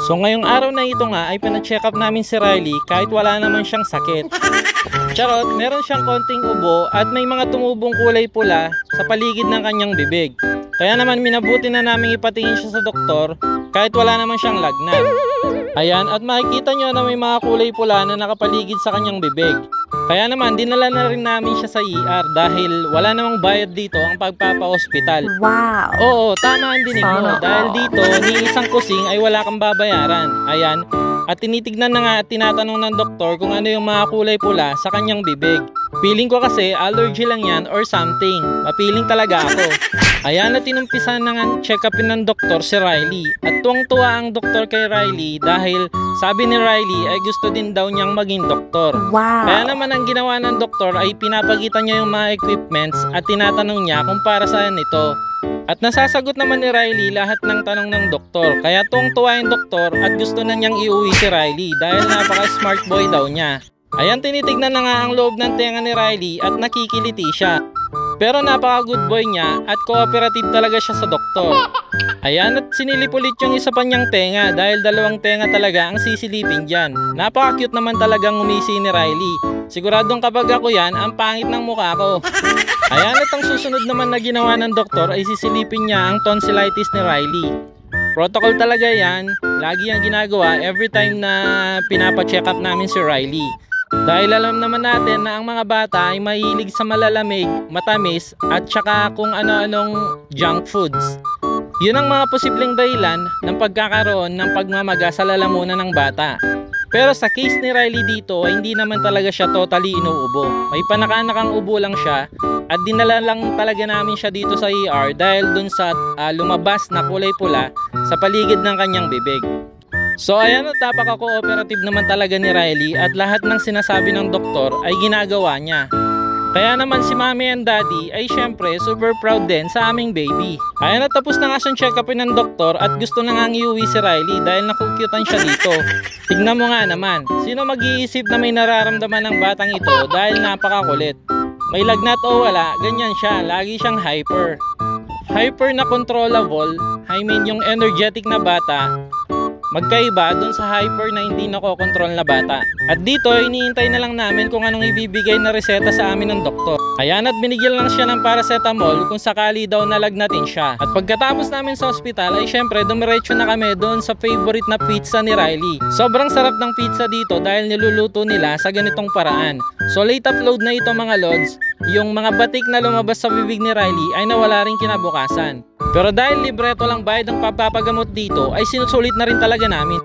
So ngayong araw na ito nga ay pina-check up namin si Riley kahit wala naman siyang sakit. Charot, meron siyang konting ubo at may mga tumubong kulay pula sa paligid ng kanyang bibig. Kaya naman minabuti na namin ipatingin siya sa doktor kahit wala naman siyang lagnat. Ayan, at makikita nyo na may mga kulay pula na nakapaligid sa kanyang bibig. Kaya naman dinala na rin namin siya sa ER dahil wala namang bayad dito ang pagpapa-hospital. Wow! Oo, tama ang dinig mo dahil dito ni isang kusing ay wala kang babayaran. Ayan, at tinitignan na nga at tinatanong ng doktor kung ano yung mga kulay pula sa kanyang bibig. Feeling ko kasi allergy lang yan or something. Mapiling talaga ako. Ayan, at tinumpisa na nga check-upin ng doktor si Riley. At tuwang-tuwa ang doktor kay Riley dahil sabi ni Riley ay gusto din daw niyang maging doktor. Wow! Kaya naman ang ginawa ng doktor ay pinapagitan niya yung mga equipments at tinatanong niya kung para saan ito. At nasasagot naman ni Riley lahat ng tanong ng doktor. Kaya tuwang-tuwa yung doktor at gusto na niyang iuwi si Riley dahil napaka-smart boy daw niya. Ayan, tinitignan na nga ang loob ng tenga ni Riley at nakikiliti siya. Pero napaka-good boy niya at cooperative talaga siya sa doktor. Ayan, at sinilip ulit yung isa pa niyang tenga dahil dalawang tenga talaga ang sisilipin dyan. Napaka-cute naman talagang umisi ni Riley. Siguradong kapag ako yan, ang pangit ng mukha ko. Ayan, at ang susunod naman na ginawa ng doktor ay sisilipin niya ang tonsillitis ni Riley. Protocol talaga yan, lagi ang ginagawa every time na pinapa-check up namin si Riley. Dahil alam naman natin na ang mga bata ay mahilig sa malalamig, matamis at saka kung ano-anong junk foods. Yun ang mga posibleng dahilan ng pagkakaroon ng pagmamaga sa lalamunan ng bata. Pero sa case ni Riley dito ay hindi naman talaga siya totally inuubo. May panaka-nakang ubo lang siya at dinala lang talaga namin siya dito sa ER dahil dun sa lumabas na kulay pula sa paligid ng kanyang bibig. So ayan, at napaka-cooperative naman talaga ni Riley at lahat ng sinasabi ng doktor ay ginagawa niya. Kaya naman si mommy and daddy ay syempre super proud din sa aming baby. Ayan, at tapos na nga siyang check-upin ng doktor at gusto na nga iuwi si Riley dahil nakukyutan siya dito. Tignan mo nga naman, sino mag-iisip na may nararamdaman ng batang ito dahil napakakulit. May lagnat o wala, ganyan siya, lagi siyang hyper. Hyper na controllable, I mean yung energetic na bata, magkaiba dun sa hyper na hindi nakokontrol na bata. At dito, iniintay na lang namin kung anong ibibigay na reseta sa amin ng doktor. Ayan, at binigyan lang siya ng paracetamol kung sakali daw nalagnatin siya. At pagkatapos namin sa ospital ay syempre dumiretso na kami doon sa favorite na pizza ni Riley. Sobrang sarap ng pizza dito dahil niluluto nila sa ganitong paraan. So late upload na ito mga lods, yung mga batik na lumabas sa bibig ni Riley ay nawala rin kinabukasan. Pero dahil libreto lang bayad ang papapagamot dito ay sinusulit na rin talaga namin.